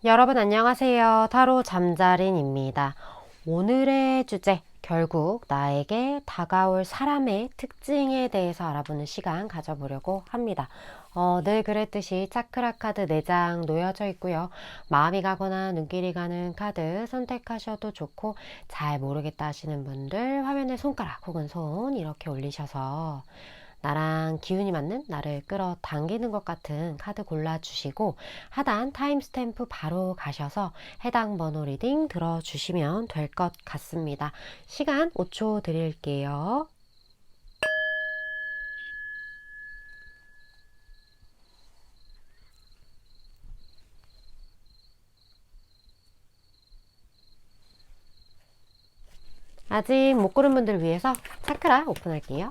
여러분 안녕하세요. 타로 잠자린입니다. 오늘의 주제, 결국 나에게 다가올 사람의 특징에 대해서 알아보는 시간 가져보려고 합니다. 늘 그랬듯이 차크라 카드 4장 놓여져 있고요. 마음이 가거나 눈길이 가는 카드 선택하셔도 좋고, 잘 모르겠다 하시는 분들 화면에 손가락 혹은 손 이렇게 올리셔서 나랑 기운이 맞는, 나를 끌어당기는 것 같은 카드 골라주시고, 하단 타임스탬프 바로 가셔서 해당 번호 리딩 들어주시면 될 것 같습니다. 시간 5초 드릴게요. 아직 못 고른 분들 위해서 차크라 오픈할게요.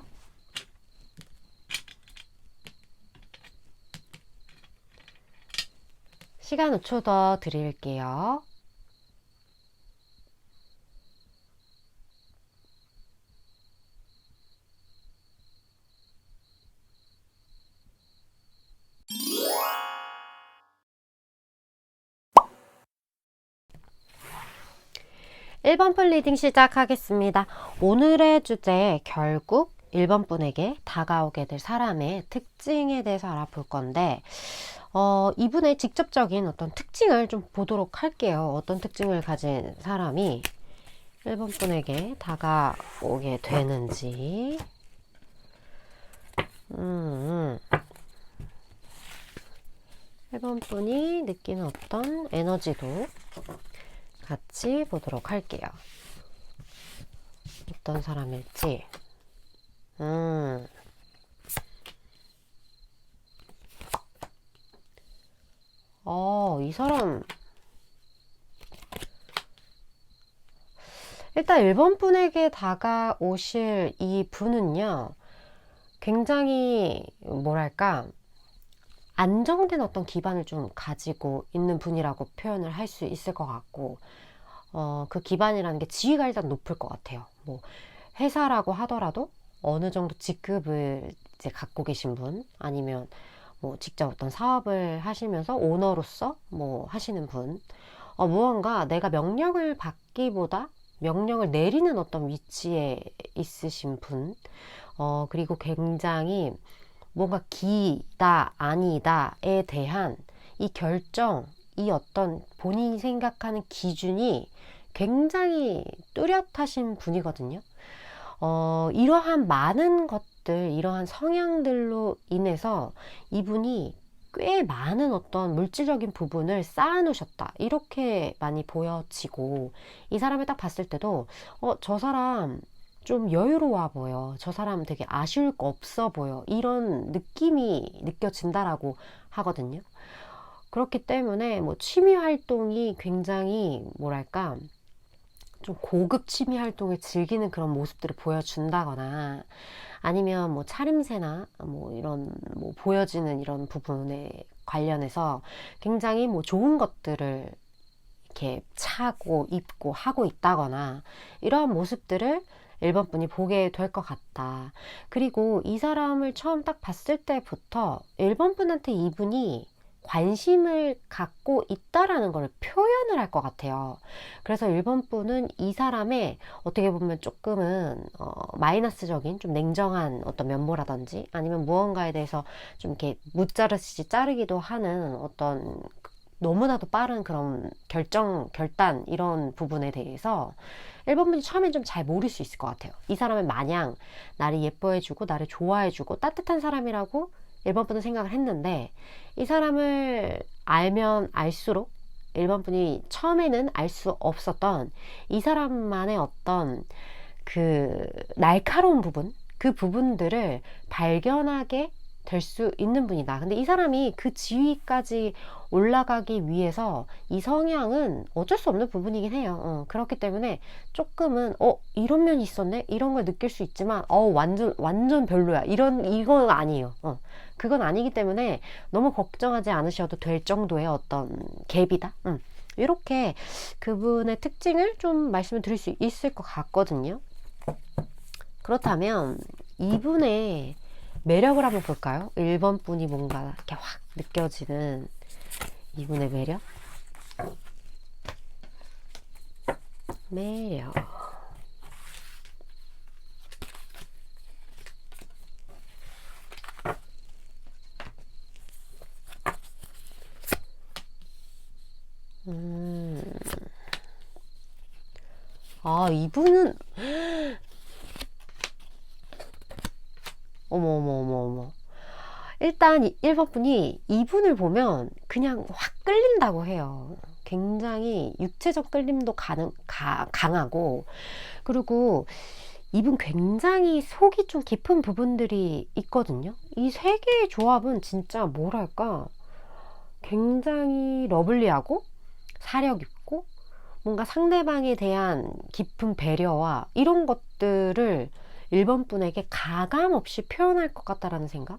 시간 5초 더 드릴게요. (1번) 분 리딩 시작하겠습니다. 오늘의 주제, 결국 1번 분에게 다가오게 될 사람의 특징에 대해서 알아볼 건데, 이분의 직접적인 어떤 특징을 좀 보도록 할게요. 어떤 특징을 가진 사람이 1번 분에게 다가오게 되는지. 1번 분이 느끼는 어떤 에너지도 같이 보도록 할게요. 어떤 사람일지. 이 사람 일단 1번 분에게 다가오실 이 분은요, 굉장히 뭐랄까 안정된 어떤 기반을 좀 가지고 있는 분이라고 표현을 할 수 있을 것 같고, 그 기반이라는 게 지위가 일단 높을 것 같아요. 뭐 회사라고 하더라도 어느 정도 직급을 이제 갖고 계신 분, 아니면 뭐 직접 어떤 사업을 하시면서 오너로서 뭐 하시는 분, 무언가 내가 명령을 받기보다 명령을 내리는 어떤 위치에 있으신 분, 그리고 굉장히 뭔가 기다 아니다에 대한 이 결정, 이 어떤 본인이 생각하는 기준이 굉장히 뚜렷하신 분이거든요. 이러한 많은 것들, 이러한 성향들로 인해서 이분이 꽤 많은 어떤 물질적인 부분을 쌓아놓으셨다, 이렇게 많이 보여지고, 이 사람을 딱 봤을 때도 저 사람 좀 여유로워 보여, 저 사람 되게 아쉬울 거 없어 보여, 이런 느낌이 느껴진다라고 하거든요. 그렇기 때문에 뭐 취미 활동이 굉장히 뭐랄까 좀 고급 취미 활동을 즐기는 그런 모습들을 보여준다거나, 아니면 뭐 차림새나 뭐 이런 뭐 보여지는 이런 부분에 관련해서 굉장히 뭐 좋은 것들을 이렇게 차고 입고 하고 있다거나, 이러한 모습들을 1번 분이 보게 될 것 같다. 그리고 이 사람을 처음 딱 봤을 때부터 1번 분한테 이분이 관심을 갖고 있다라는 걸 표현을 할 것 같아요. 그래서 1번 분은 이 사람의 어떻게 보면 조금은 마이너스적인 좀 냉정한 어떤 면모라든지, 아니면 무언가에 대해서 좀 이렇게 무자르시 자르기도 하는 어떤 너무나도 빠른 그런 결단, 이런 부분에 대해서 1번 분이 처음엔 좀 잘 모를 수 있을 것 같아요. 이 사람은 마냥 나를 예뻐해주고 나를 좋아해주고 따뜻한 사람이라고 1번 분은 생각을 했는데, 이 사람을 알면 알수록 1번 분이 처음에는 알 수 없었던 이 사람만의 어떤 그 날카로운 부분, 그 부분들을 발견하게 될 수 있는 분이다. 근데 이 사람이 그 지위까지 올라가기 위해서 이 성향은 어쩔 수 없는 부분이긴 해요. 그렇기 때문에 조금은 이런 면이 있었네, 이런 걸 느낄 수 있지만 완전 별로야, 이건 아니에요. 그건 아니기 때문에 너무 걱정하지 않으셔도 될 정도의 어떤 갭이다. 이렇게 그분의 특징을 좀 말씀을 드릴 수 있을 것 같거든요. 그렇다면 이분의 매력을 한번 볼까요? 1번 분이 뭔가 이렇게 확 느껴지는 이분의 매력. 매력. 음. 아, 이분은 어머 어머 어머 어머. 일단 1번 분이 이분을 보면 그냥 확 끌린다고 해요. 굉장히 육체적 끌림도 강하고, 그리고 이분 굉장히 속이 좀 깊은 부분들이 있거든요. 이 세 개의 조합은 진짜 뭐랄까, 굉장히 러블리하고 사력 있고 뭔가 상대방에 대한 깊은 배려와 이런 것들을 1번 분에게 가감 없이 표현할 것 같다라는 생각?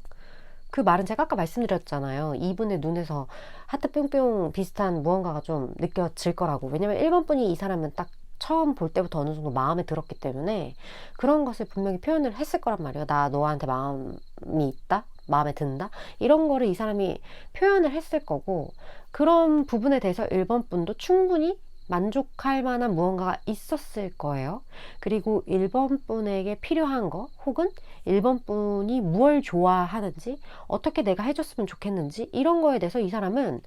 그 말은 제가 아까 말씀드렸잖아요. 이분의 눈에서 하트 뿅뿅 비슷한 무언가가 좀 느껴질 거라고. 왜냐면 1번 분이 이 사람은 딱 처음 볼 때부터 어느 정도 마음에 들었기 때문에 그런 것을 분명히 표현을 했을 거란 말이에요. 나 너한테 마음이 있다? 마음에 든다? 이런 거를 이 사람이 표현을 했을 거고, 그런 부분에 대해서 1번 분도 충분히 만족할 만한 무언가가 있었을 거예요. 그리고 1번 분에게 필요한 거, 혹은 1번 분이 무엇을 좋아하는지, 어떻게 내가 해줬으면 좋겠는지, 이런 거에 대해서 이 사람은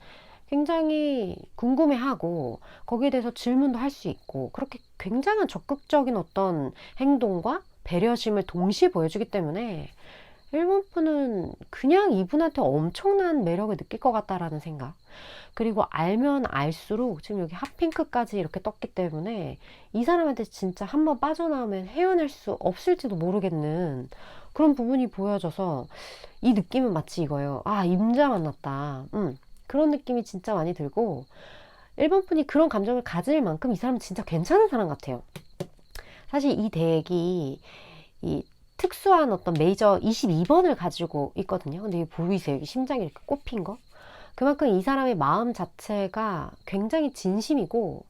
굉장히 궁금해하고 거기에 대해서 질문도 할 수 있고, 그렇게 굉장한 적극적인 어떤 행동과 배려심을 동시에 보여주기 때문에 1번 분은 그냥 이분한테 엄청난 매력을 느낄 것 같다라는 생각. 그리고 알면 알수록 지금 여기 핫핑크까지 이렇게 떴기 때문에 이 사람한테 진짜 한번 빠져나오면 헤어날 수 없을지도 모르겠는 그런 부분이 보여져서, 이 느낌은 마치 이거예요. 아, 임자 만났다. 그런 느낌이 진짜 많이 들고, 1번 분이 그런 감정을 가질 만큼 이 사람은 진짜 괜찮은 사람 같아요. 사실 이 덱이 이 특수한 어떤 메이저 22번을 가지고 있거든요. 근데 이게 보이세요? 여기 심장이 이렇게 꼽힌 거? 그만큼 이 사람의 마음 자체가 굉장히 진심이고,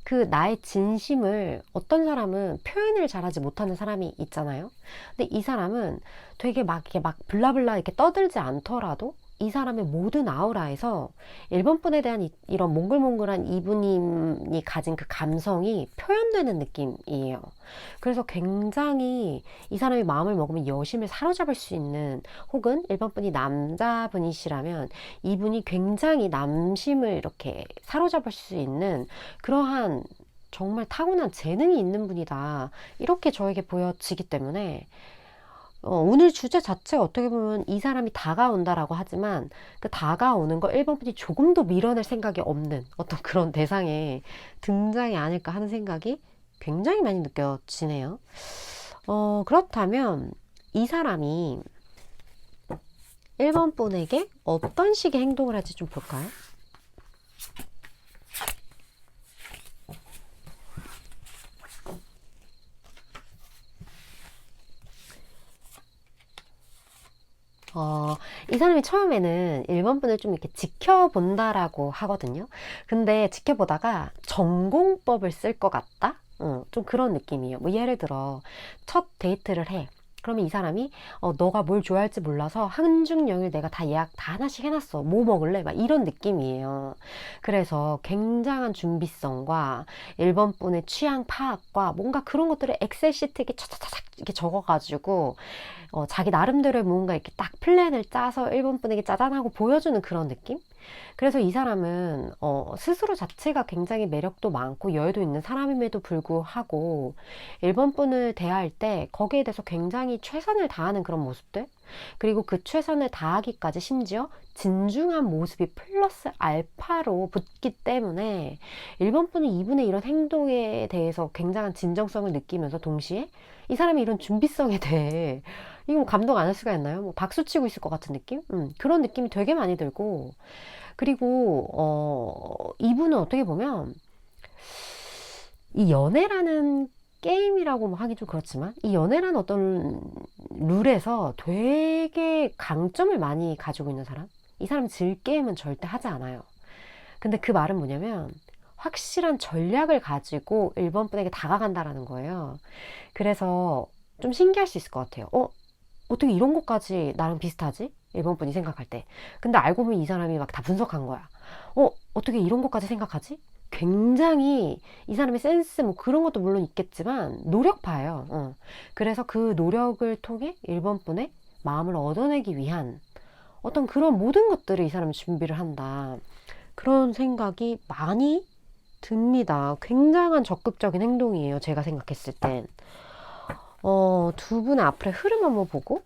그 나의 진심을 어떤 사람은 표현을 잘하지 못하는 사람이 있잖아요. 근데 이 사람은 되게 막 이렇게 막 블라블라 이렇게 떠들지 않더라도 이 사람의 모든 아우라에서 1번 분에 대한 이런 몽글몽글한 이분이 가진 그 감성이 표현되는 느낌이에요. 그래서 굉장히 이 사람이 마음을 먹으면 여심을 사로잡을 수 있는, 혹은 1번 분이 남자분이시라면 이분이 굉장히 남심을 이렇게 사로잡을 수 있는 그러한 정말 타고난 재능이 있는 분이다, 이렇게 저에게 보여지기 때문에 오늘 주제 자체가 어떻게 보면 이 사람이 다가온다라고 하지만, 그 다가오는 거 1번 분이 조금도 밀어낼 생각이 없는 어떤 그런 대상의 등장이 아닐까 하는 생각이 굉장히 많이 느껴지네요. 그렇다면 이 사람이 1번 분에게 어떤 식의 행동을 할지 좀 볼까요? 이 사람이 처음에는 1번 분을 좀 이렇게 지켜본다라고 하거든요. 근데 지켜보다가 전공법을 쓸 것 같다? 좀 그런 느낌이에요. 뭐 예를 들어 첫 데이트를 해. 그러면 이 사람이 너가 뭘 좋아할지 몰라서 한중영일 내가 다 예약 다 하나씩 해놨어. 뭐 먹을래? 막 이런 느낌이에요. 그래서 굉장한 준비성과 1번 분의 취향 파악과 뭔가 그런 것들을 엑셀 시트에 이렇게 차차차차 이렇게 적어가지고 자기 나름대로의 뭔가 이렇게 딱 플랜을 짜서 1번 분에게 짜잔하고 보여주는 그런 느낌? 그래서 이 사람은 스스로 자체가 굉장히 매력도 많고 여유도 있는 사람임에도 불구하고 1번 분을 대할 때 거기에 대해서 굉장히 최선을 다하는 그런 모습들, 그리고 그 최선을 다하기까지 심지어 진중한 모습이 플러스 알파로 붙기 때문에 1번 분은 이분의 이런 행동에 대해서 굉장한 진정성을 느끼면서 동시에 이 사람의 이런 준비성에 대해 이거 뭐 감동 안 할 수가 있나요? 뭐 박수 치고 있을 것 같은 느낌? 그런 느낌이 되게 많이 들고, 그리고 이분은 어떻게 보면 이 연애라는 게임이라고 뭐 하기 좀 그렇지만 이 연애라는 어떤 룰에서 되게 강점을 많이 가지고 있는 사람? 이 사람이 질 게임은 절대 하지 않아요. 근데 그 말은 뭐냐면 확실한 전략을 가지고 1번 분에게 다가간다라는 거예요. 그래서 좀 신기할 수 있을 것 같아요. 어떻게 이런 것까지 나랑 비슷하지? 1번 분이 생각할 때. 근데 알고 보면 이 사람이 막 다 분석한 거야. 어떻게 이런 것까지 생각하지? 굉장히 이 사람의 센스 뭐 그런 것도 물론 있겠지만 노력파예요. 그래서 그 노력을 통해 일본 분의 마음을 얻어내기 위한 어떤 그런 모든 것들을 이 사람이 준비를 한다. 그런 생각이 많이 듭니다. 굉장한 적극적인 행동이에요. 제가 생각했을 땐. 두 분의 앞으로의 흐름 한번 보고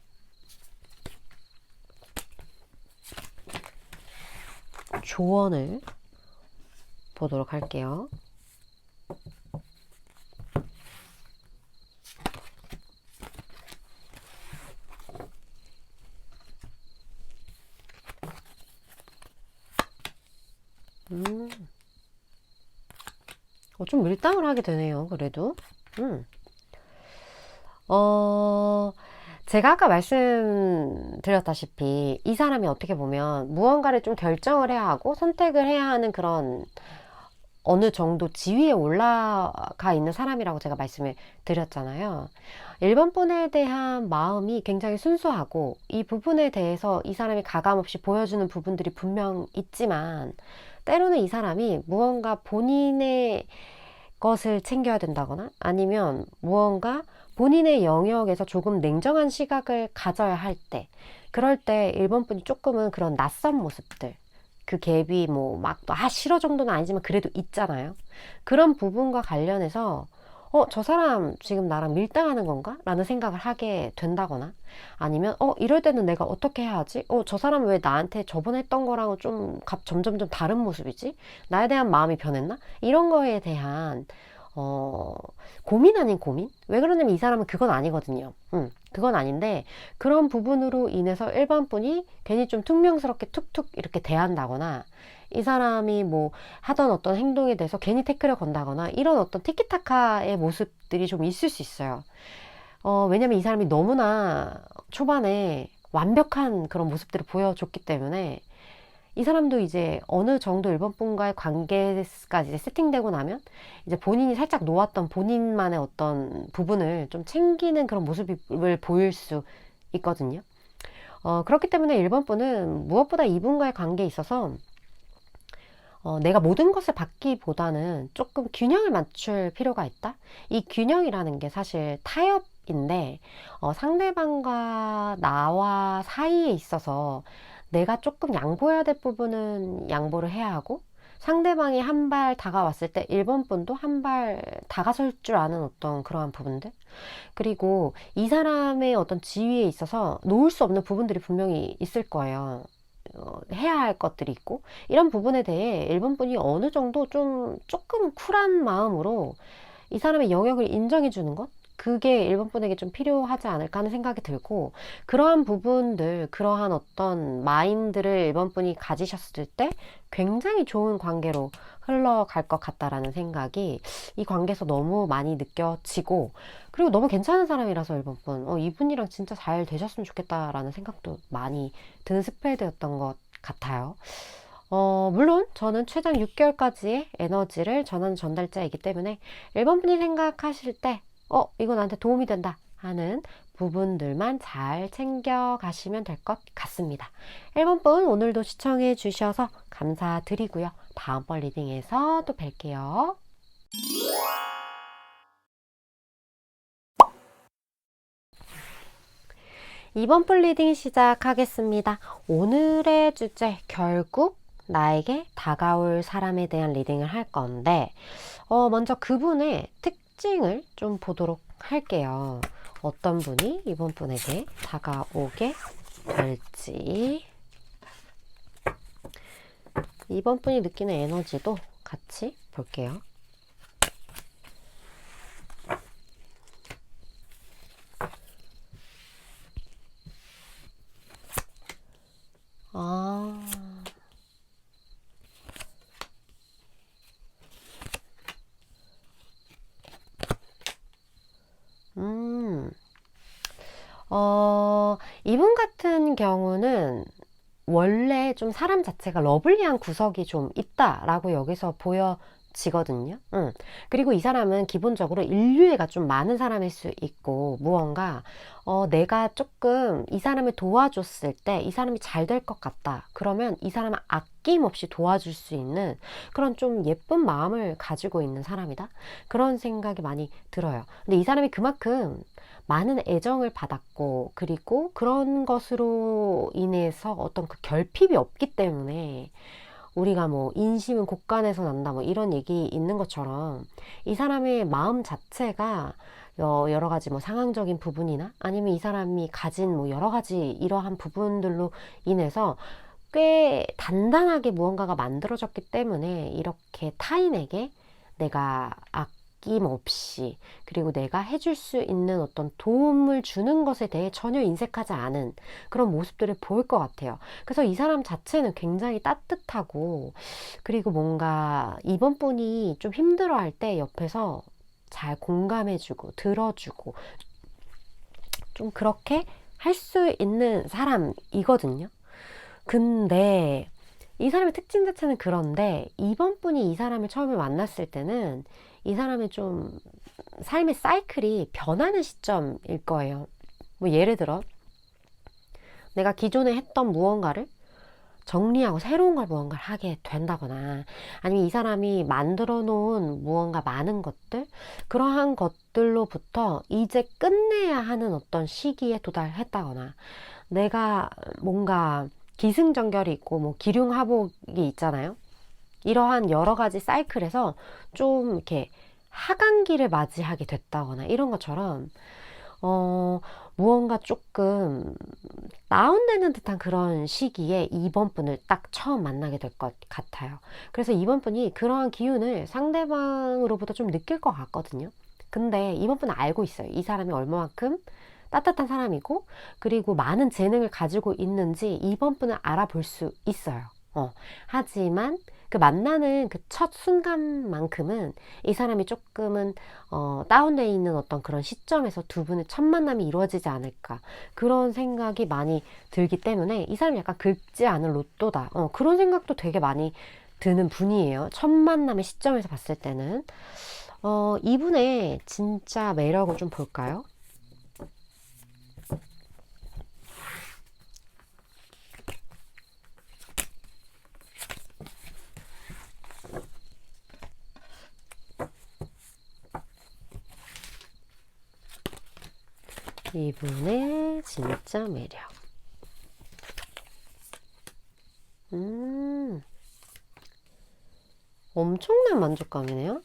조언을 보도록 할게요. 좀 밀당을 하게 되네요. 그래도. 제가 아까 말씀드렸다시피 이 사람이 어떻게 보면 무언가를 좀 결정을 해야 하고 선택을 해야 하는 그런 어느 정도 지위에 올라가 있는 사람이라고 제가 말씀을 드렸잖아요. 일본 분에 대한 마음이 굉장히 순수하고 이 부분에 대해서 이 사람이 가감없이 보여주는 부분들이 분명 있지만 때로는 이 사람이 무언가 본인의 것을 챙겨야 된다거나 아니면 무언가 본인의 영역에서 조금 냉정한 시각을 가져야 할 때, 그럴 때 일본 분이 조금은 그런 낯선 모습들, 그 갭이 뭐 막 싫어 정도는 아니지만 그래도 있잖아요. 그런 부분과 관련해서 저 사람 지금 나랑 밀당하는 건가? 라는 생각을 하게 된다거나 아니면 이럴 때는 내가 어떻게 해야 하지? 저 사람 왜 나한테 저번에 했던 거랑은 점점 좀 다른 모습이지? 나에 대한 마음이 변했나? 이런 거에 대한 고민 아닌 고민? 왜 그러냐면 이 사람은 그건 아니거든요. 그건 아닌데 그런 부분으로 인해서 일반 분이 괜히 좀 퉁명스럽게 툭툭 이렇게 대한다거나 이 사람이 뭐 하던 어떤 행동에 대해서 괜히 태클을 건다거나 이런 어떤 티키타카의 모습들이 좀 있을 수 있어요. 왜냐면 이 사람이 너무나 초반에 완벽한 그런 모습들을 보여줬기 때문에 이 사람도 이제 어느 정도 일본 분과의 관계가 이제 세팅되고 나면 이제 본인이 살짝 놓았던 본인만의 어떤 부분을 좀 챙기는 그런 모습을 보일 수 있거든요. 그렇기 때문에 일본 분은 무엇보다 이분과의 관계에 있어서 내가 모든 것을 받기보다는 조금 균형을 맞출 필요가 있다. 이 균형이라는 게 사실 타협인데 상대방과 나와 사이에 있어서 내가 조금 양보해야 될 부분은 양보를 해야 하고 상대방이 한 발 다가왔을 때 일본 분도 한 발 다가설 줄 아는 어떤 그러한 부분들, 그리고 이 사람의 어떤 지위에 있어서 놓을 수 없는 부분들이 분명히 있을 거예요. 해야 할 것들이 있고 이런 부분에 대해 일본 분이 어느 정도 조금 쿨한 마음으로 이 사람의 영역을 인정해 주는 것, 그게 일본 분에게 좀 필요하지 않을까 하는 생각이 들고, 그러한 부분들, 그러한 어떤 마인드를 일본 분이 가지셨을 때 굉장히 좋은 관계로 흘러갈 것 같다라는 생각이 이 관계에서 너무 많이 느껴지고, 그리고 너무 괜찮은 사람이라서 일본 분, 이분이랑 진짜 잘 되셨으면 좋겠다라는 생각도 많이 드는 스페드였던 것 같아요. 물론 저는 최장 6개월까지의 에너지를 전하는 전달자이기 때문에 일본 분이 생각하실 때 이거 나한테 도움이 된다 하는 부분들만 잘 챙겨가시면 될 것 같습니다. 1번분 오늘도 시청해 주셔서 감사드리고요. 다음번 리딩에서 또 뵐게요. 2번분 리딩 시작하겠습니다. 오늘의 주제, 결국 나에게 다가올 사람에 대한 리딩을 할 건데 먼저 그분의 특징을 좀 보도록 할게요. 어떤 분이 이번 분에게 다가오게 될지, 이번 분이 느끼는 에너지도 같이 볼게요. 이분 같은 경우는 원래 좀 사람 자체가 러블리한 구석이 좀 있다라고 여기서 보여져요. 지거든요. 그리고 이 사람은 기본적으로 인류애가 좀 많은 사람일 수 있고, 무언가 내가 조금 이 사람을 도와줬을 때 이 사람이 잘 될 것 같다. 그러면 이 사람을 아낌없이 도와줄 수 있는 그런 좀 예쁜 마음을 가지고 있는 사람이다. 그런 생각이 많이 들어요. 근데 이 사람이 그만큼 많은 애정을 받았고, 그리고 그런 것으로 인해서 어떤 그 결핍이 없기 때문에, 우리가 뭐 인심은 곳간에서 난다 뭐 이런 얘기 있는 것처럼, 이 사람의 마음 자체가 여러 가지 뭐 상황적인 부분이나 아니면 이 사람이 가진 뭐 여러 가지 이러한 부분들로 인해서 꽤 단단하게 무언가가 만들어졌기 때문에, 이렇게 타인에게 내가 아낌없이, 그리고 내가 해줄 수 있는 어떤 도움을 주는 것에 대해 전혀 인색하지 않은 그런 모습들을 보일 것 같아요. 그래서 이 사람 자체는 굉장히 따뜻하고, 그리고 뭔가 이번 분이 좀 힘들어할 때 옆에서 잘 공감해주고 들어주고 좀 그렇게 할 수 있는 사람이거든요. 근데 이 사람의 특징 자체는 그런데, 이번 분이 이 사람을 처음에 만났을 때는 이 사람의 좀 삶의 사이클이 변하는 시점일 거예요. 뭐 예를 들어 내가 기존에 했던 무언가를 정리하고 새로운 걸 무언가를 하게 된다거나, 아니면 이 사람이 만들어 놓은 무언가 많은 것들, 그러한 것들로부터 이제 끝내야 하는 어떤 시기에 도달했다거나, 내가 뭔가 기승전결이 있고 뭐 기륭하복이 있잖아요. 이러한 여러 가지 사이클에서 좀 이렇게 하강기를 맞이하게 됐다거나 이런 것처럼, 어, 무언가 조금 다운되는 듯한 그런 시기에 이번 분을 딱 처음 만나게 될 것 같아요. 그래서 이번 분이 그러한 기운을 상대방으로부터 좀 느낄 것 같거든요. 근데 이번 분은 알고 있어요. 이 사람이 얼마만큼 따뜻한 사람이고, 그리고 많은 재능을 가지고 있는지 이번 분은 알아볼 수 있어요. 하지만 그 만나는 그 첫 순간만큼은 이 사람이 조금은 다운되어 있는 어떤 그런 시점에서 두 분의 첫 만남이 이루어지지 않을까, 그런 생각이 많이 들기 때문에 이 사람이 약간 긁지 않은 로또다, 그런 생각도 되게 많이 드는 분이에요. 첫 만남의 시점에서 봤을 때는. 이분의 진짜 매력을 좀 볼까요? 이분의 진짜 매력. 엄청난 만족감이네요.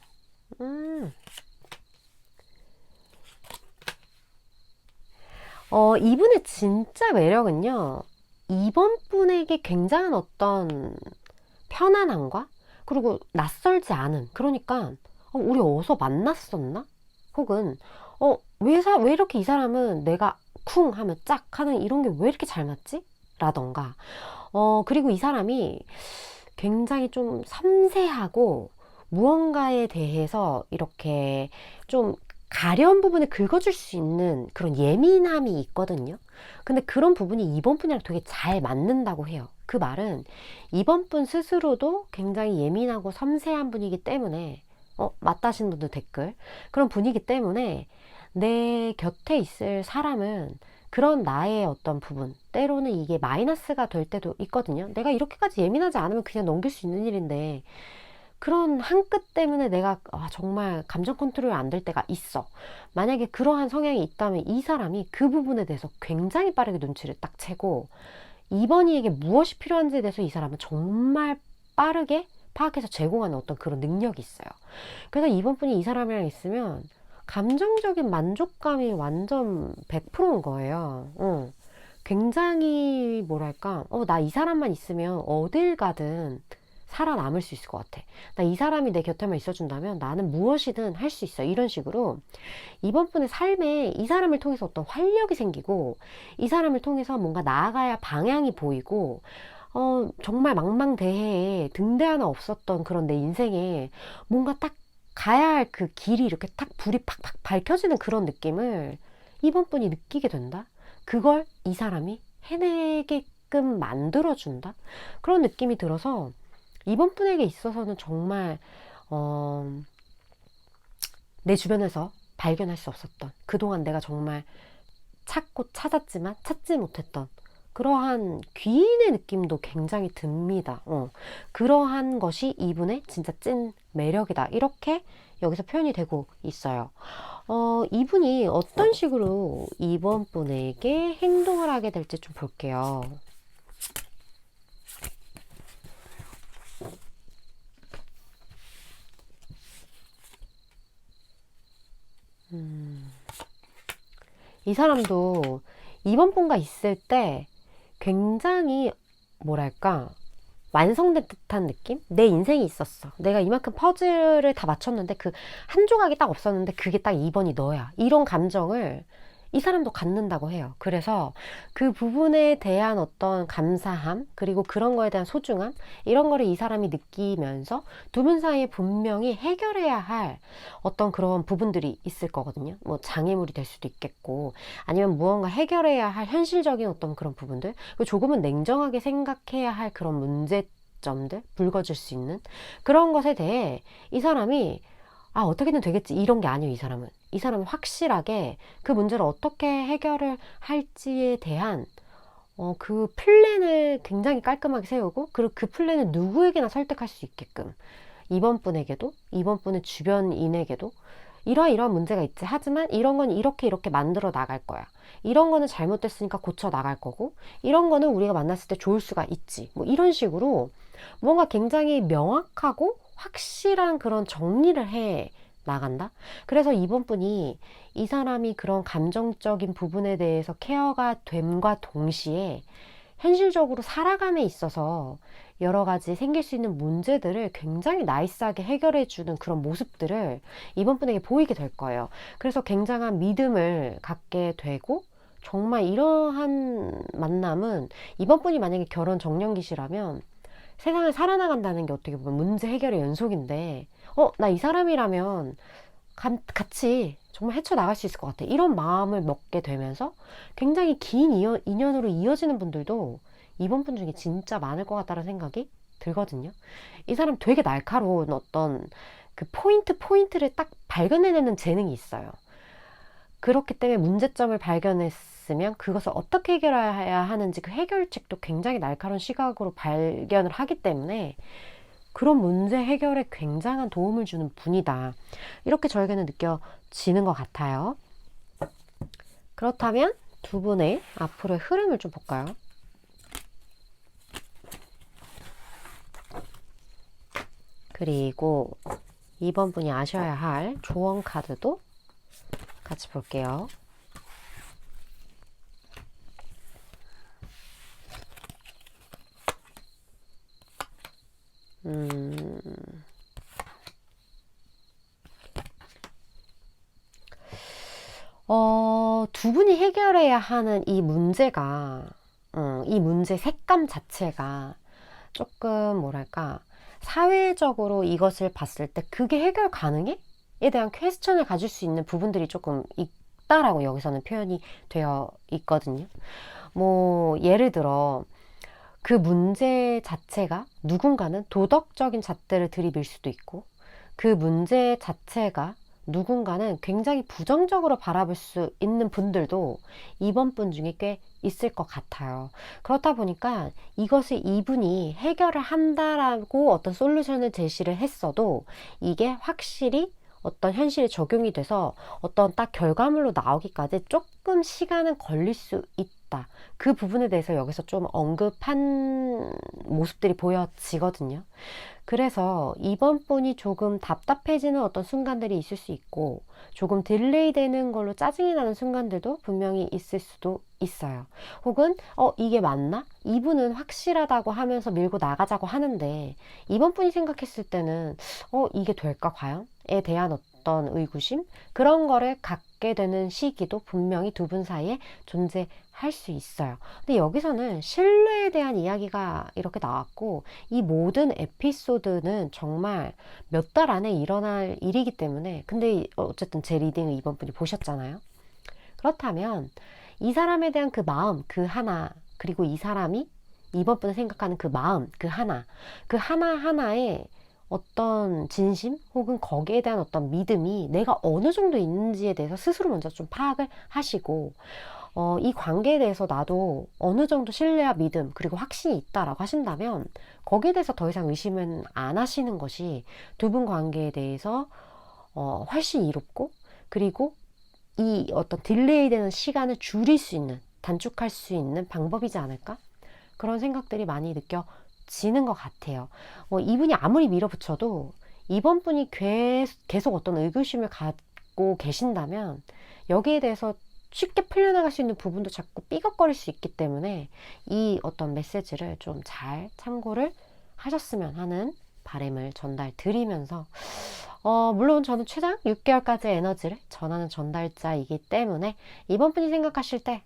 이분의 진짜 매력은요, 이번 분에게 굉장한 어떤 편안함과, 그리고 낯설지 않은, 그러니까 우리 어디서 만났었나? 혹은 왜 이렇게 이 사람은 내가 쿵 하면 짝 하는 이런 게 왜 이렇게 잘 맞지? 라던가, 그리고 이 사람이 굉장히 좀 섬세하고 무언가에 대해서 이렇게 좀 가려운 부분을 긁어줄 수 있는 그런 예민함이 있거든요. 근데 그런 부분이 이번 분이랑 되게 잘 맞는다고 해요. 그 말은 이번 분 스스로도 굉장히 예민하고 섬세한 분이기 때문에, 맞다 하시는 분들 댓글, 그런 분이기 때문에 내 곁에 있을 사람은 그런 나의 어떤 부분, 때로는 이게 마이너스가 될 때도 있거든요. 내가 이렇게까지 예민하지 않으면 그냥 넘길 수 있는 일인데, 그런 한 끗 때문에 내가 정말 감정 컨트롤이 안 될 때가 있어. 만약에 그러한 성향이 있다면 이 사람이 그 부분에 대해서 굉장히 빠르게 눈치를 딱 채고, 이번이에게 무엇이 필요한지에 대해서 이 사람은 정말 빠르게 파악해서 제공하는 어떤 그런 능력이 있어요. 그래서 이번 분이 이 사람이랑 있으면 감정적인 만족감이 완전 100%인 거예요. 굉장히 뭐랄까, 나 이 사람만 있으면 어딜 가든 살아남을 수 있을 것 같아. 나 이 사람이 내 곁에만 있어준다면 나는 무엇이든 할 수 있어. 이런 식으로 이번 분의 삶에 이 사람을 통해서 어떤 활력이 생기고, 이 사람을 통해서 뭔가 나아가야 방향이 보이고, 정말 망망대해에 등대 하나 없었던 그런 내 인생에 뭔가 딱 가야 할 그 길이 이렇게 딱 불이 팍팍 밝혀지는 그런 느낌을 이번 분이 느끼게 된다? 그걸 이 사람이 해내게끔 만들어준다? 그런 느낌이 들어서 이번 분에게 있어서는 정말 내 주변에서 발견할 수 없었던, 그동안 내가 정말 찾고 찾았지만 찾지 못했던 그러한 귀인의 느낌도 굉장히 듭니다. 그러한 것이 이분의 진짜 찐 매력이다. 이렇게 여기서 표현이 되고 있어요. 이분이 어떤 식으로 이번 분에게 행동을 하게 될지 좀 볼게요. 이 사람도 이번 분과 있을 때 굉장히 뭐랄까 완성된 듯한 느낌? 내 인생이 있었어. 내가 이만큼 퍼즐을 다 맞췄는데 그 한 조각이 딱 없었는데 그게 딱 2번이 너야. 이런 감정을 이 사람도 갖는다고 해요. 그래서 그 부분에 대한 어떤 감사함, 그리고 그런 거에 대한 소중함, 이런 거를 이 사람이 느끼면서 두 분 사이에 분명히 해결해야 할 어떤 그런 부분들이 있을 거거든요. 뭐 장애물이 될 수도 있겠고, 아니면 무언가 해결해야 할 현실적인 어떤 그런 부분들, 그리고 조금은 냉정하게 생각해야 할 그런 문제점들, 불거질 수 있는 그런 것에 대해 이 사람이 어떻게든 되겠지. 이런 게 아니에요, 이 사람은. 이 사람은 확실하게 그 문제를 어떻게 해결을 할지에 대한 그 플랜을 굉장히 깔끔하게 세우고, 그리고 그 플랜을 누구에게나 설득할 수 있게끔, 이번 분에게도, 이번 분의 주변인에게도 이러한 문제가 있지. 하지만 이런 건 이렇게 만들어 나갈 거야. 이런 거는 잘못됐으니까 고쳐 나갈 거고, 이런 거는 우리가 만났을 때 좋을 수가 있지. 뭐 이런 식으로 뭔가 굉장히 명확하고 확실한 그런 정리를 해 나간다. 그래서 이번 분이 이 사람이 그런 감정적인 부분에 대해서 케어가 됨과 동시에 현실적으로 살아감에 있어서 여러 가지 생길 수 있는 문제들을 굉장히 나이스하게 해결해 주는 그런 모습들을 이번 분에게 보이게 될 거예요. 그래서 굉장한 믿음을 갖게 되고, 정말 이러한 만남은 이번 분이 만약에 결혼 정년기시라면 세상을 살아나간다는 게 어떻게 보면 문제 해결의 연속인데, 나 이 사람이라면 같이 정말 헤쳐나갈 수 있을 것 같아. 이런 마음을 먹게 되면서 굉장히 긴 인연으로 이어지는 분들도 이번 분 중에 진짜 많을 것 같다는 생각이 들거든요. 이 사람 되게 날카로운 어떤 그 포인트를 딱 발견해내는 재능이 있어요. 그렇기 때문에 문제점을 발견했으면 그것을 어떻게 해결해야 하는지 그 해결책도 굉장히 날카로운 시각으로 발견을 하기 때문에 그런 문제 해결에 굉장한 도움을 주는 분이다. 이렇게 저에게는 느껴지는 것 같아요. 그렇다면 두 분의 앞으로의 흐름을 좀 볼까요? 그리고 이번 분이 아셔야 할 조언 카드도 같이 볼게요. 두 분이 해결해야 하는 이 문제가, 이 문제 색감 자체가 조금 뭐랄까, 사회적으로 이것을 봤을 때 그게 해결 가능해? 에 대한 퀘스천을 가질 수 있는 부분들이 조금 있다라고 여기서는 표현이 되어 있거든요. 뭐 예를 들어 그 문제 자체가 누군가는 도덕적인 잣대를 들이밀 수도 있고, 그 문제 자체가 누군가는 굉장히 부정적으로 바라볼 수 있는 분들도 이번 분 중에 꽤 있을 것 같아요. 그렇다 보니까 이것을 이분이 해결을 한다라고 어떤 솔루션을 제시를 했어도 이게 확실히 어떤 현실에 적용이 돼서 어떤 딱 결과물로 나오기까지 조금 시간은 걸릴 수 있다. 그 부분에 대해서 여기서 좀 언급한 모습들이 보여지거든요. 그래서 이번 분이 조금 답답해지는 어떤 순간들이 있을 수 있고, 조금 딜레이 되는 걸로 짜증이 나는 순간들도 분명히 있을 수도 있어요. 혹은 이게 맞나? 이분은 확실하다고 하면서 밀고 나가자고 하는데 이번 분이 생각했을 때는 이게 될까 과연? 에 대한 어떤 의구심? 그런 거를 갖게 되는 시기도 분명히 두 분 사이에 존재할 수 있어요. 근데 여기서는 신뢰에 대한 이야기가 이렇게 나왔고, 이 모든 에피소드는 정말 몇 달 안에 일어날 일이기 때문에, 근데 어쨌든 제 리딩을 이번 분이 보셨잖아요. 그렇다면 이 사람에 대한 그 마음, 그 하나, 그리고 이 사람이 이번 분을 생각하는 그 마음, 그 하나에 어떤 진심 혹은 거기에 대한 어떤 믿음이 내가 어느 정도 있는지에 대해서 스스로 먼저 좀 파악을 하시고, 이 관계에 대해서 나도 어느 정도 신뢰와 믿음 그리고 확신이 있다라고 하신다면 거기에 대해서 더 이상 의심은 안 하시는 것이 두 분 관계에 대해서 훨씬 이롭고, 그리고 이 어떤 딜레이 되는 시간을 줄일 수 있는, 단축할 수 있는 방법이지 않을까? 그런 생각들이 많이 느껴지는 것 같아요. 이분이 아무리 밀어붙여도 이번 분이 계속 어떤 의구심을 갖고 계신다면 여기에 대해서 쉽게 풀려나갈 수 있는 부분도 자꾸 삐걱거릴 수 있기 때문에 이 어떤 메시지를 좀 잘 참고를 하셨으면 하는 바람을 전달 드리면서, 물론 저는 최장 6개월까지의 에너지를 전하는 전달자이기 때문에 이번 분이 생각하실 때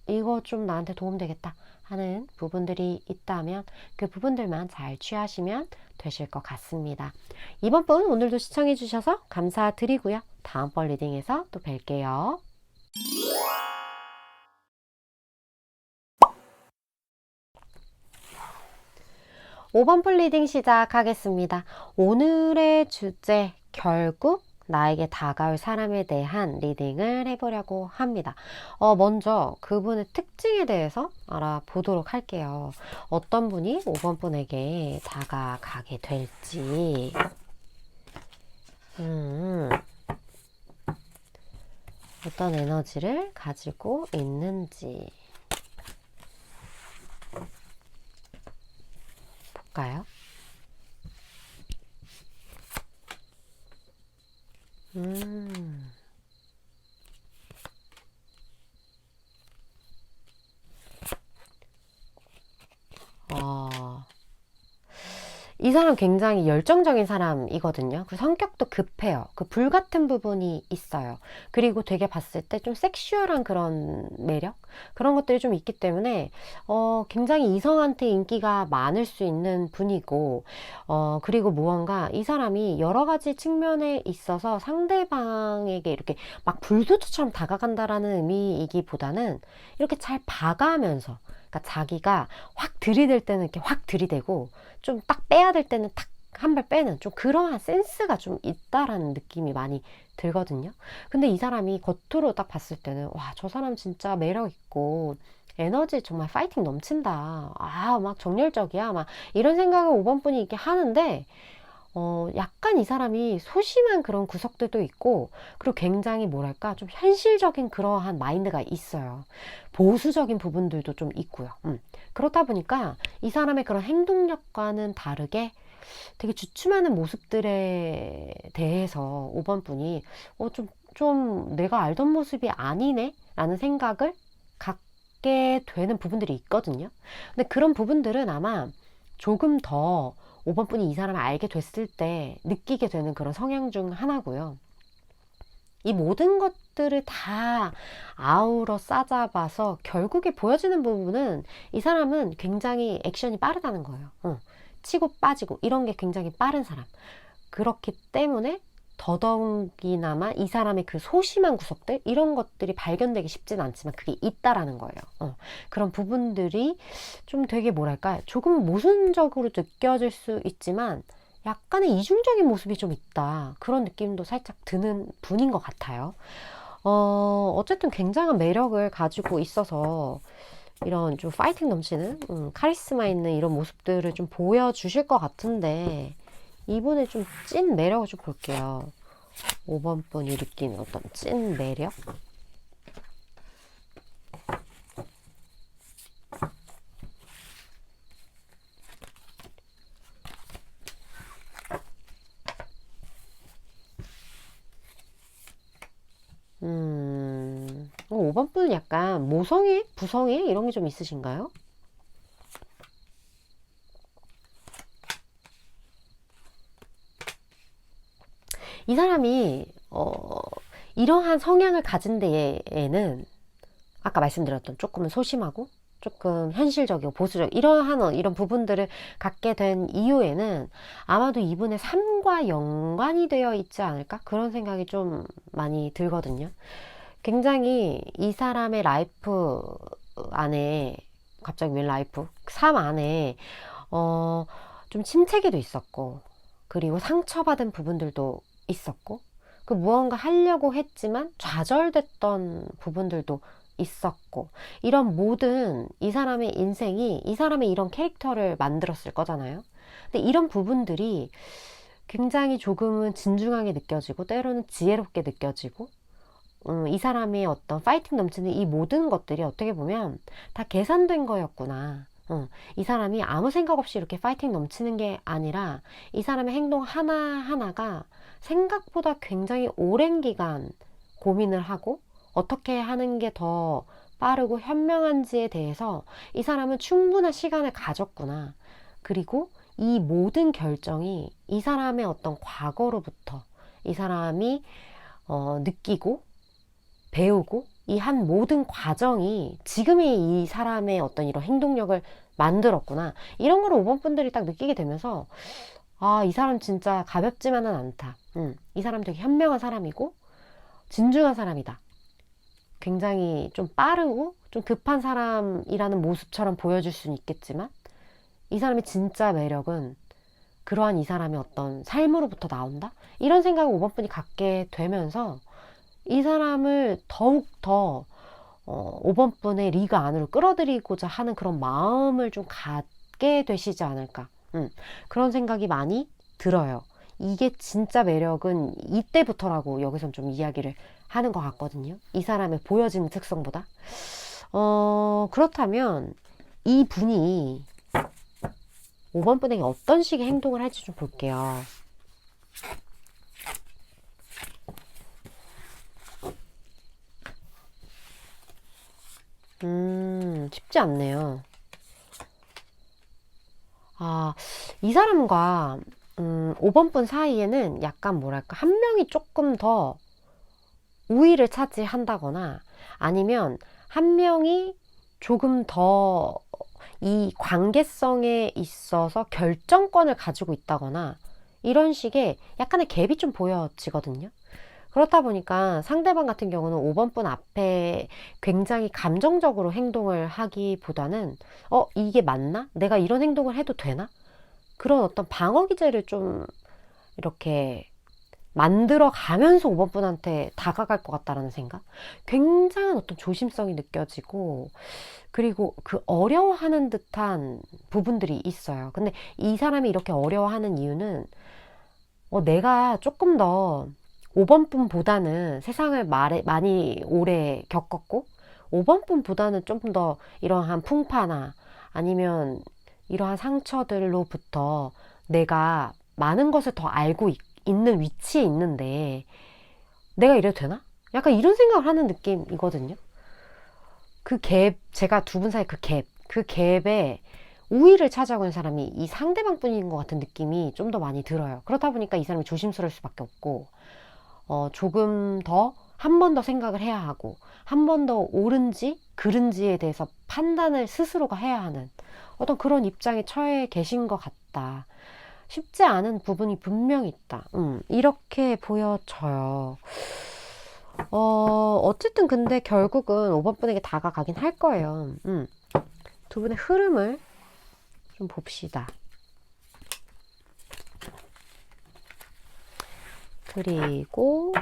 이거 좀 나한테 도움되겠다 하는 부분들이 있다면 그 부분들만 잘 취하시면 되실 것 같습니다. 이번 분 오늘도 시청해 주셔서 감사드리고요. 다음번 리딩에서 또 뵐게요. 5번 풀 리딩 시작하겠습니다. 오늘의 주제, 결국 나에게 다가올 사람에 대한 리딩을 해보려고 합니다. 먼저 그분의 특징에 대해서 알아보도록 할게요. 어떤 분이 5번 분에게 다가가게 될지, 어떤 에너지를 가지고 있는지 볼까요? 이 사람 굉장히 열정적인 사람이거든요. 그 성격도 급해요. 그 불같은 부분이 있어요. 그리고 되게 봤을 때 좀 섹슈얼한 그런 매력? 그런 것들이 좀 있기 때문에 굉장히 이성한테 인기가 많을 수 있는 분이고, 그리고 무언가 이 사람이 여러 가지 측면에 있어서 상대방에게 이렇게 막 불도저처럼 다가간다라는 의미이기보다는 이렇게 잘 봐가면서, 그러니까 자기가 확 들이댈 때는 이렇게 확 들이대고 좀 딱 빼야 될 때는 탁 한 발 빼는 좀 그러한 센스가 좀 있다라는 느낌이 많이 들거든요. 근데 이 사람이 겉으로 딱 봤을 때는 와, 저 사람 진짜 매력 있고 에너지 정말 파이팅 넘친다. 막 정열적이야. 막 이런 생각을 5번 분이 이렇게 하는데, 약간 이 사람이 소심한 그런 구석들도 있고, 그리고 굉장히 뭐랄까, 좀 현실적인 그러한 마인드가 있어요. 보수적인 부분들도 좀 있고요. 그렇다 보니까 이 사람의 그런 행동력과는 다르게 되게 주춤하는 모습들에 대해서 5번 분이, 좀 내가 알던 모습이 아니네? 라는 생각을 갖게 되는 부분들이 있거든요. 근데 그런 부분들은 아마 조금 더 5번 분이 이 사람을 알게 됐을 때 느끼게 되는 그런 성향 중 하나고요. 이 모든 것들을 다 아우러 싸잡아서 결국에 보여지는 부분은 이 사람은 굉장히 액션이 빠르다는 거예요. 치고 빠지고 이런 게 굉장히 빠른 사람. 그렇기 때문에 더더욱이나마 이 사람의 그 소심한 구석들, 이런 것들이 발견되기 쉽진 않지만 그게 있다라는 거예요. 그런 부분들이 좀 되게 뭐랄까, 조금 모순적으로 느껴질 수 있지만 약간의 이중적인 모습이 좀 있다, 그런 느낌도 살짝 드는 분인 것 같아요. 어쨌든 굉장한 매력을 가지고 있어서 이런 좀 파이팅 넘치는, 카리스마 있는 이런 모습들을 좀 보여주실 것 같은데, 이분의 좀 찐 매력을 좀 볼게요. 5번 분이 느끼는 어떤 찐 매력? 음, 5번 분은 약간 모성애? 부성애? 이런 게 좀 있으신가요? 이 사람이 이러한 성향을 가진 데에는 아까 말씀드렸던 조금은 소심하고 조금 현실적이고 보수적, 이런 부분들을 갖게 된 이유에는 아마도 이분의 삶과 연관이 되어 있지 않을까, 그런 생각이 좀 많이 들거든요. 굉장히 이 사람의 라이프 안에, 갑자기 웬 라이프, 삶 안에 좀 침체기도 있었고, 그리고 상처받은 부분들도 있었고, 그 무언가 하려고 했지만 좌절됐던 부분들도 있었고, 이런 모든 이 사람의 인생이 이 사람의 이런 캐릭터를 만들었을 거잖아요. 근데 이런 부분들이 굉장히 조금은 진중하게 느껴지고, 때로는 지혜롭게 느껴지고, 이 사람의 어떤 파이팅 넘치는 이 모든 것들이 어떻게 보면 다 계산된 거였구나. 이 사람이 아무 생각 없이 이렇게 파이팅 넘치는 게 아니라 이 사람의 행동 하나하나가 생각보다 굉장히 오랜 기간 고민을 하고 어떻게 하는 게 더 빠르고 현명한지에 대해서 이 사람은 충분한 시간을 가졌구나. 그리고 이 모든 결정이 이 사람의 어떤 과거로부터 이 사람이 느끼고 배우고 이 한 모든 과정이 지금의 이 사람의 어떤 이런 행동력을 만들었구나. 이런 걸 5번 분들이 딱 느끼게 되면서 아, 이 사람 진짜 가볍지만은 않다. 이 사람 되게 현명한 사람이고 진중한 사람이다. 굉장히 좀 빠르고 좀 급한 사람이라는 모습처럼 보여줄 수는 있겠지만 이 사람의 진짜 매력은 그러한 이 사람의 어떤 삶으로부터 나온다? 이런 생각을 5번 분이 갖게 되면서 이 사람을 더욱 더 5번 분의 리그 안으로 끌어들이고자 하는 그런 마음을 좀 갖게 되시지 않을까. 그런 생각이 많이 들어요. 이게 진짜 매력은 이때부터라고 여기선 좀 이야기를 하는 것 같거든요. 이 사람의 보여지는 특성보다. 그렇다면 이 분이 5번 분에게 어떤 식의 행동을 할지 좀 볼게요. 쉽지 않네요. 아, 이 사람과 5번 분 사이에는 약간 뭐랄까 한 명이 조금 더 우위를 차지한다거나 아니면 한 명이 조금 더 이 관계성에 있어서 결정권을 가지고 있다거나 이런 식의 약간의 갭이 좀 보여지거든요. 그렇다 보니까 상대방 같은 경우는 5번 분 앞에 굉장히 감정적으로 행동을 하기보다는 이게 맞나? 내가 이런 행동을 해도 되나? 그런 어떤 방어 기제를 좀 이렇게 만들어 가면서 5번 분한테 다가갈 것 같다라는 생각? 굉장한 어떤 조심성이 느껴지고, 그리고 그 어려워하는 듯한 부분들이 있어요. 근데 이 사람이 이렇게 어려워하는 이유는 내가 조금 더 5번 분보다는 세상을 많이 오래 겪었고 5번 분보다는 좀 더 이러한 풍파나 아니면 이러한 상처들로부터 내가 많은 것을 더 알고 있는 위치에 있는데 내가 이래도 되나? 약간 이런 생각을 하는 느낌이거든요. 그 갭, 제가 두 분 사이 그 갭에 우위를 차지하고 있는 사람이 이 상대방 뿐인 것 같은 느낌이 좀 더 많이 들어요. 그렇다 보니까 이 사람이 조심스러울 수밖에 없고, 조금 더, 한 번 더 생각을 해야 하고, 한 번 더 옳은지, 그른지에 대해서 판단을 스스로가 해야 하는 어떤 그런 입장에 처해 계신 것 같다. 쉽지 않은 부분이 분명히 있다. 이렇게 보여져요. 어쨌든 근데 결국은 5번 분에게 다가가긴 할 거예요. 두 분의 흐름을 좀 봅시다. 그리고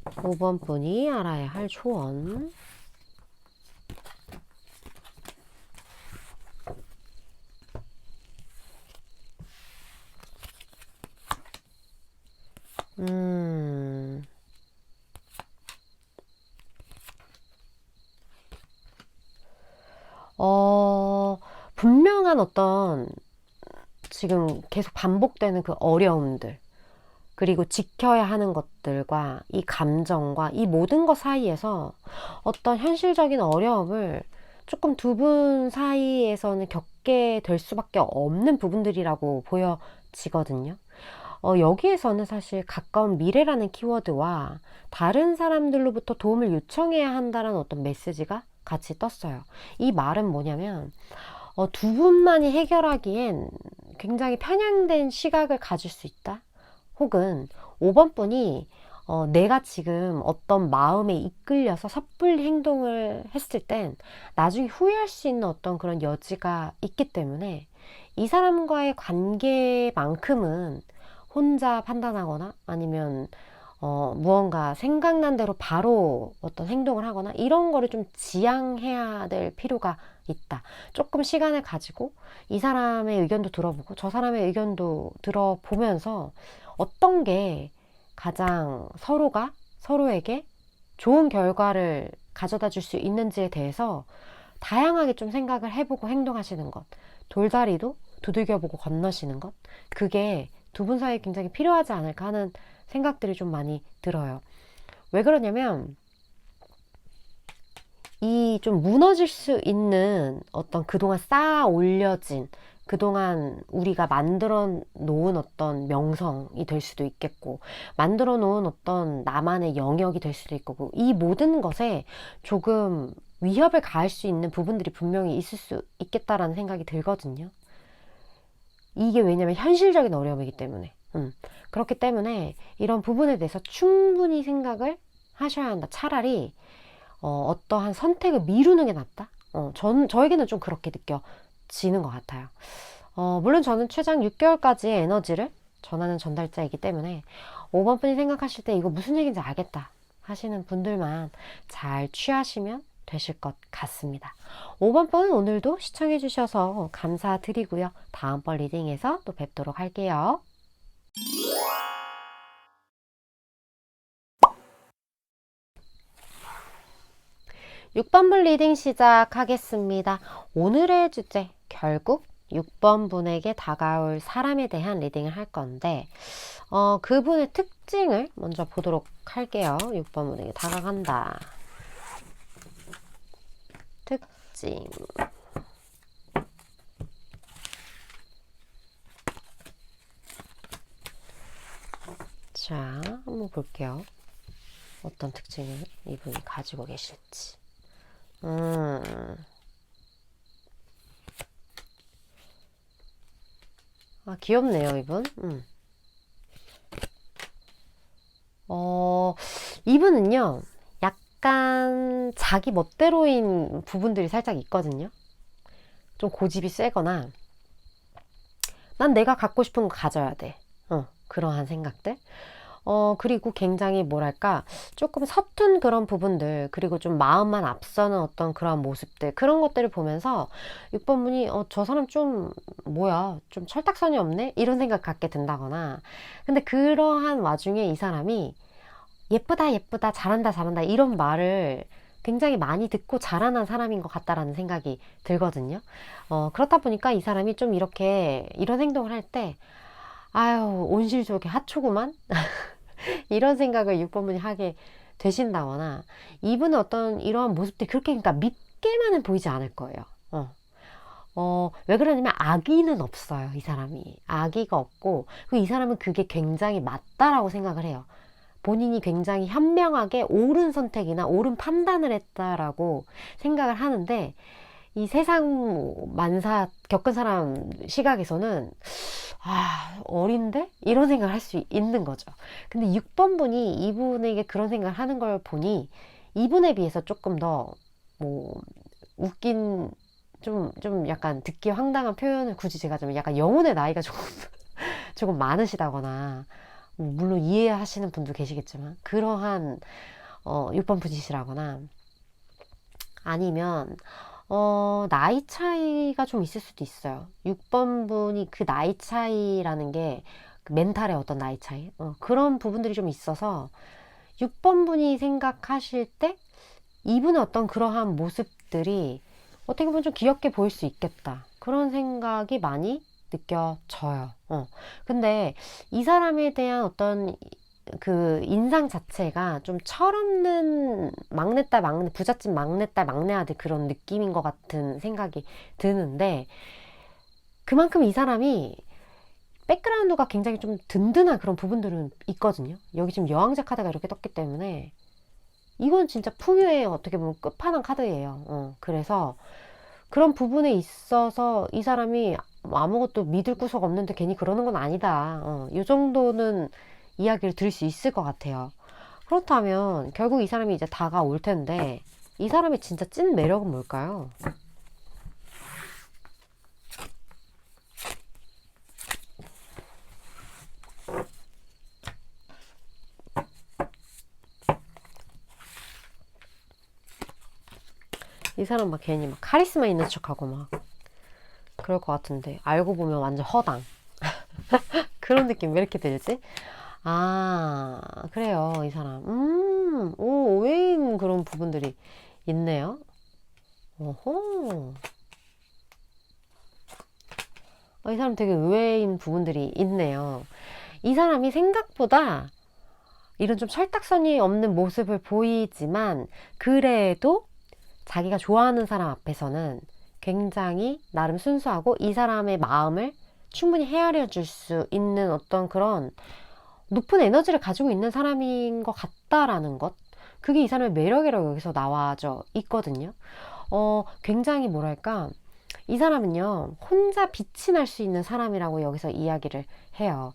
5번 분이 알아야 할 조언. 분명한 어떤 지금 계속 반복되는 그 어려움들, 그리고 지켜야 하는 것들과 이 감정과 이 모든 것 사이에서 어떤 현실적인 어려움을 조금 두 분 사이에서는 겪게 될 수밖에 없는 부분들이라고 보여지거든요. 여기에서는 사실 가까운 미래라는 키워드와 다른 사람들로부터 도움을 요청해야 한다는 어떤 메시지가 같이 떴어요. 이 말은 뭐냐면 두 분만이 해결하기엔 굉장히 편향된 시각을 가질 수 있다. 혹은 5번 분이 내가 지금 어떤 마음에 이끌려서 섣불리 행동을 했을 땐 나중에 후회할 수 있는 어떤 그런 여지가 있기 때문에 이 사람과의 관계만큼은 혼자 판단하거나 아니면 무언가 생각난 대로 바로 어떤 행동을 하거나 이런 거를 좀 지양해야 될 필요가 있다. 조금 시간을 가지고 이 사람의 의견도 들어보고 저 사람의 의견도 들어보면서 어떤 게 가장 서로가 서로에게 좋은 결과를 가져다 줄 수 있는지에 대해서 다양하게 좀 생각을 해보고 행동하시는 것. 돌다리도 두들겨보고 건너시는 것. 그게 두 분 사이에 굉장히 필요하지 않을까 하는 생각들이 좀 많이 들어요. 왜 그러냐면 이 좀 무너질 수 있는 어떤 그동안 쌓아 올려진 그동안 우리가 만들어 놓은 어떤 명성이 될 수도 있겠고 만들어 놓은 어떤 나만의 영역이 될 수도 있고 이 모든 것에 조금 위협을 가할 수 있는 부분들이 분명히 있을 수 있겠다라는 생각이 들거든요. 이게 왜냐면 현실적인 어려움이기 때문에 그렇기 때문에 이런 부분에 대해서 충분히 생각을 하셔야 한다. 차라리 어떠한 선택을 미루는 게 낫다. 저에게는 좀 그렇게 느껴지는 것 같아요. 물론 저는 최장 6개월까지의 에너지를 전하는 전달자이기 때문에 5번 분이 생각하실 때 이거 무슨 얘기인지 알겠다 하시는 분들만 잘 취하시면 되실 것 같습니다. 5번 분은 오늘도 시청해 주셔서 감사드리고요. 다음번 리딩에서 또 뵙도록 할게요. 6번분 리딩 시작하겠습니다. 오늘의 주제, 결국 6번 분에게 다가올 사람에 대한 리딩을 할 건데 그분의 특징을 먼저 보도록 할게요. 6번 분에게 다가간다. 특징. 자, 한번 볼게요. 어떤 특징을 이분이 가지고 계실지. 귀엽네요, 이분. 이분은요, 약간 자기 멋대로인 부분들이 살짝 있거든요. 좀 고집이 세거나, 난 내가 갖고 싶은 거 가져야 돼. 그러한 생각들. 그리고 굉장히 뭐랄까, 조금 서툰 그런 부분들, 그리고 좀 마음만 앞서는 어떤 그런 모습들, 그런 것들을 보면서 6번 분이, 저 사람 좀, 뭐야, 좀 철딱선이 없네? 이런 생각 갖게 된다거나. 근데 그러한 와중에 이 사람이 예쁘다, 예쁘다, 잘한다, 잘한다, 이런 말을 굉장히 많이 듣고 자라난 사람인 것 같다라는 생각이 들거든요. 그렇다 보니까 이 사람이 좀 이렇게, 이런 행동을 할 때, 아유, 온실족의 하초구만? 이런 생각을 6번분이 하게 되신다거나, 이분은 어떤 이러한 모습들이 그렇게, 그러니까 밉게만은 보이지 않을 거예요. 왜 그러냐면 악의는 없어요, 이 사람이. 악의가 없고, 그리고 이 사람은 그게 굉장히 맞다라고 생각을 해요. 본인이 굉장히 현명하게 옳은 선택이나 옳은 판단을 했다라고 생각을 하는데, 이 세상 만사 겪은 사람 시각에서는 어린데? 이런 생각을 할 수 있는 거죠. 근데 6번 분이 이분에게 그런 생각을 하는 걸 보니 이분에 비해서 조금 더 뭐 웃긴 좀 약간 듣기 황당한 표현을 굳이 제가 좀 약간 영혼의 나이가 조금 많으시다거나 물론 이해하시는 분도 계시겠지만 그러한 6번 분이시라거나 아니면 나이 차이가 좀 있을 수도 있어요. 6번 분이 그 나이 차이라는 게 그 멘탈의 어떤 나이 차이 그런 부분들이 좀 있어서 6번 분이 생각하실 때 이분의 어떤 그러한 모습들이 어떻게 보면 좀 귀엽게 보일 수 있겠다. 그런 생각이 많이 느껴져요. 근데 이 사람에 대한 어떤 그 인상 자체가 좀 철없는 막내딸, 부잣집 막내딸, 막내아들 그런 느낌인 것 같은 생각이 드는데 그만큼 이 사람이 백그라운드가 굉장히 좀 든든한 그런 부분들은 있거든요. 여기 지금 여왕제 카드가 이렇게 떴기 때문에 이건 진짜 풍요의 어떻게 보면 끝판왕 카드예요. 그래서 그런 부분에 있어서 이 사람이 아무것도 믿을 구석 없는데 괜히 그러는 건 아니다. 이 정도는 이야기를 들을 수 있을 것 같아요. 그렇다면 결국 이 사람이 이제 다가올 텐데 이 사람의 진짜 찐 매력은 뭘까요? 이 사람 막 괜히 막 카리스마 있는 척하고 막 그럴 것 같은데 알고 보면 완전 허당. 그런 느낌 왜 이렇게 들지? 아, 그래요, 이 사람. 오, 오해인 그런 부분들이 있네요. 오호. 이 사람 되게 의외인 부분들이 있네요. 이 사람이 생각보다 이런 좀 철딱선이 없는 모습을 보이지만, 그래도 자기가 좋아하는 사람 앞에서는 굉장히 나름 순수하고 이 사람의 마음을 충분히 헤아려 줄 수 있는 어떤 그런 높은 에너지를 가지고 있는 사람인 것 같다라는 것. 그게 이 사람의 매력이라고 여기서 나와져 있거든요. 굉장히 뭐랄까. 이 사람은요, 혼자 빛이 날 수 있는 사람이라고 여기서 이야기를 해요.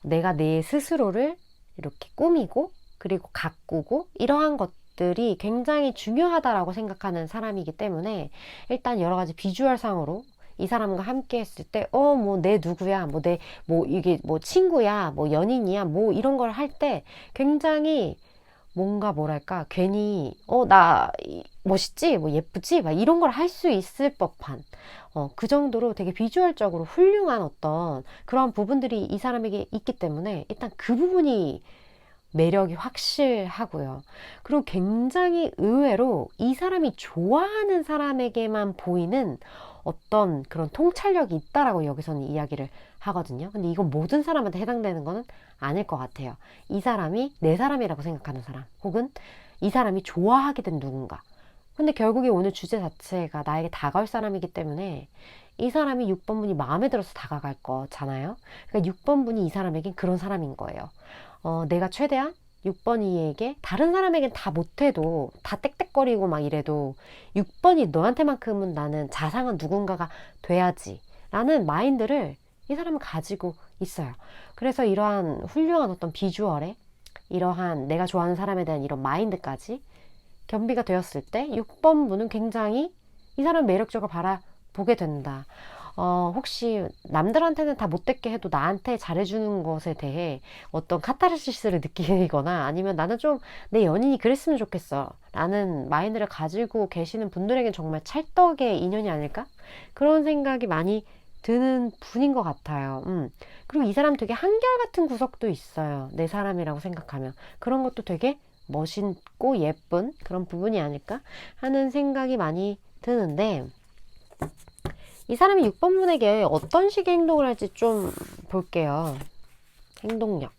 내가 내 스스로를 이렇게 꾸미고, 그리고 가꾸고, 이러한 것들이 굉장히 중요하다라고 생각하는 사람이기 때문에, 일단 여러 가지 비주얼상으로 이 사람과 함께 했을 때, 뭐, 내 누구야, 뭐, 이게 뭐, 친구야, 뭐, 연인이야, 뭐, 이런 걸 할 때 굉장히 뭔가 뭐랄까 괜히 나 멋있지 뭐 예쁘지 막 이런 걸 할 수 있을 법한 그 정도로 되게 비주얼적으로 훌륭한 어떤 그런 부분들이 이 사람에게 있기 때문에 일단 그 부분이 매력이 확실하고요. 그리고 굉장히 의외로 이 사람이 좋아하는 사람에게만 보이는 어떤 그런 통찰력이 있다라고 여기서는 이야기를 하거든요. 근데 이건 모든 사람한테 해당되는 거는 아닐 것 같아요. 이 사람이 내 사람이라고 생각하는 사람, 혹은 이 사람이 좋아하게 된 누군가. 근데 결국에 오늘 주제 자체가 나에게 다가올 사람이기 때문에 이 사람이 6번 분이 마음에 들어서 다가갈 거잖아요. 그러니까 6번 분이 이 사람에겐 그런 사람인 거예요. 내가 최대한 6번이에게 다른 사람에겐 다 못해도 다 땡땡거리고 막 이래도 6번이 너한테만큼은 나는 자상한 누군가가 돼야지 라는 마인드를 이 사람은 가지고 있어요. 그래서 이러한 훌륭한 어떤 비주얼에 이러한 내가 좋아하는 사람에 대한 이런 마인드까지 겸비가 되었을 때 6번 분은 굉장히 이 사람 매력적으로 바라보게 된다. 혹시 남들한테는 다 못됐게 해도 나한테 잘해주는 것에 대해 어떤 카타르시스를 느끼거나 아니면 나는 좀 내 연인이 그랬으면 좋겠어 라는 마인드를 가지고 계시는 분들에겐 정말 찰떡의 인연이 아닐까? 그런 생각이 많이 드는 분인 것 같아요. 그리고 이 사람 되게 한결같은 구석도 있어요. 내 사람이라고 생각하면. 그런 것도 되게 멋있고 예쁜 그런 부분이 아닐까 하는 생각이 많이 드는데, 이 사람이 6번 분에게 어떤 식의 행동을 할지 좀 볼게요. 행동력.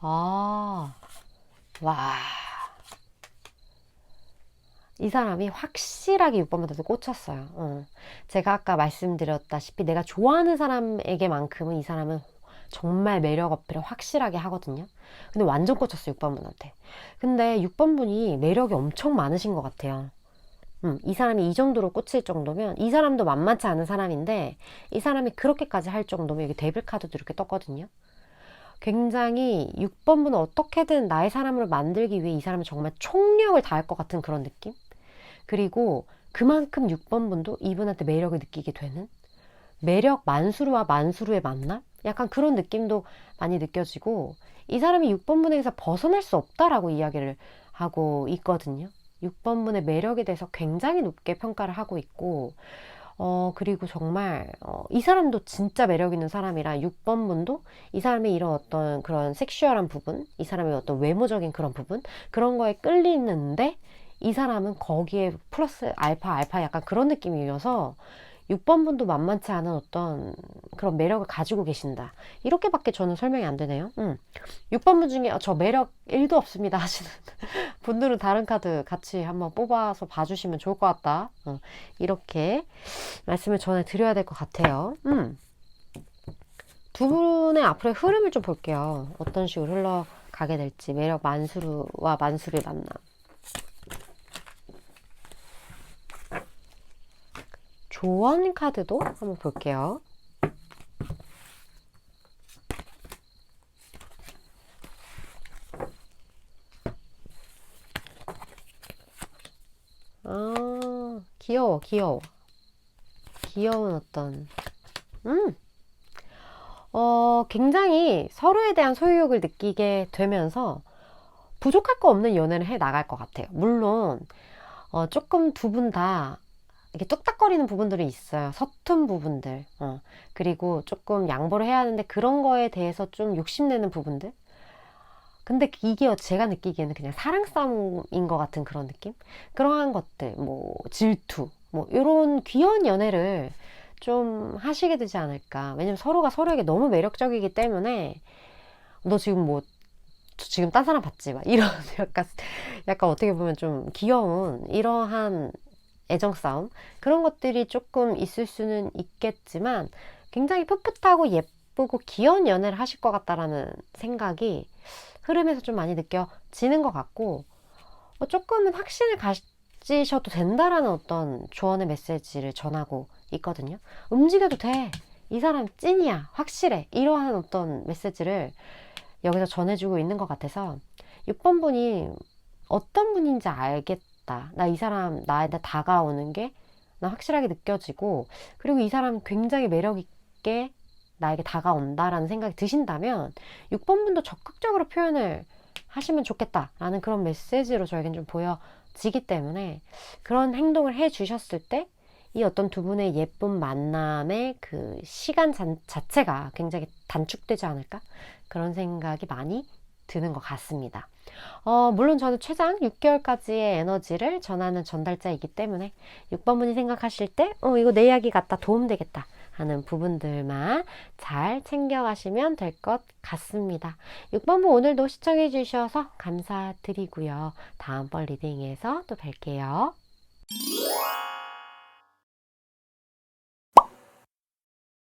와. 이 사람이 확실하게 6번한테도 꽂혔어요. 제가 아까 말씀드렸다시피 내가 좋아하는 사람에게만큼은 이 사람은 정말 매력 어필을 확실하게 하거든요. 근데 완전 꽂혔어요, 6번분한테. 근데 6번분이 매력이 엄청 많으신 것 같아요. 이 사람이 이 정도로 꽂힐 정도면 이 사람도 만만치 않은 사람인데 이 사람이 그렇게까지 할 정도면 여기 데빌 카드도 이렇게 떴거든요. 굉장히 6번분은 어떻게든 나의 사람으로 만들기 위해 이 사람은 정말 총력을 다할 것 같은 그런 느낌? 그리고 그만큼 6번분도 이분한테 매력을 느끼게 되는 매력 만수르와 만수르의 만남? 약간 그런 느낌도 많이 느껴지고 이 사람이 6번분에서 벗어날 수 없다라고 이야기를 하고 있거든요. 6번분의 매력에 대해서 굉장히 높게 평가를 하고 있고 그리고 정말 이 사람도 진짜 매력 있는 사람이라 6번분도 이 사람의 이런 어떤 그런 섹슈얼한 부분, 이 사람의 어떤 외모적인 그런 부분, 그런 거에 끌리는데 이 사람은 거기에 플러스 알파 약간 그런 느낌이어서 6번분도 만만치 않은 어떤 그런 매력을 가지고 계신다. 이렇게밖에 저는 설명이 안 되네요. 6번분 중에 저 매력 1도 없습니다 하시는 분들은 다른 카드 같이 한번 뽑아서 봐주시면 좋을 것 같다. 이렇게 말씀을 전해드려야 될 것 같아요. 두 분의 앞으로의 흐름을 좀 볼게요. 어떤 식으로 흘러가게 될지. 매력 만수르와 만수르의 만남. 조언 카드도 한번 볼게요. 귀여워. 귀여운 어떤 굉장히 서로에 대한 소유욕을 느끼게 되면서 부족할 거 없는 연애를 해 나갈 것 같아요. 물론 조금 두 분 다 이렇게 뚝딱거리는 부분들이 있어요. 서툰 부분들. 그리고 조금 양보를 해야 하는데 그런 거에 대해서 좀 욕심내는 부분들. 근데 이게 제가 느끼기에는 그냥 사랑 싸움인 것 같은 그런 느낌? 그러한 것들, 뭐 질투, 뭐 이런 귀여운 연애를 좀 하시게 되지 않을까. 왜냐면 서로가 서로에게 너무 매력적이기 때문에 너 지금 뭐 지금 딴 사람 봤지? 막 이런 약간 어떻게 보면 좀 귀여운 이러한 애정 싸움 그런 것들이 조금 있을 수는 있겠지만 굉장히 풋풋하고 예쁘고 귀여운 연애를 하실 것 같다라는 생각이 흐름에서 좀 많이 느껴지는 것 같고 조금은 확신을 가지셔도 된다라는 어떤 조언의 메시지를 전하고 있거든요. 움직여도 돼. 이 사람 찐이야. 확실해. 이러한 어떤 메시지를 여기서 전해주고 있는 것 같아서 6번 분이 어떤 분인지 알겠다. 나 이 사람 나한테 다가오는 게 나 확실하게 느껴지고 그리고 이 사람 굉장히 매력 있게 나에게 다가온다라는 생각이 드신다면 6번 분도 적극적으로 표현을 하시면 좋겠다라는 그런 메시지로 저에겐 좀 보여지기 때문에 그런 행동을 해 주셨을 때 이 어떤 두 분의 예쁜 만남의 그 시간 자체가 굉장히 단축되지 않을까? 그런 생각이 많이 드는 것 같습니다. 물론 저는 최장 6개월까지의 에너지를 전하는 전달자이기 때문에 6번 분이 생각하실 때, 이거 내 이야기 같다, 도움되겠다 하는 부분들만 잘 챙겨가시면 될 것 같습니다. 6번 분 오늘도 시청해 주셔서 감사드리고요. 다음번 리딩에서 또 뵐게요.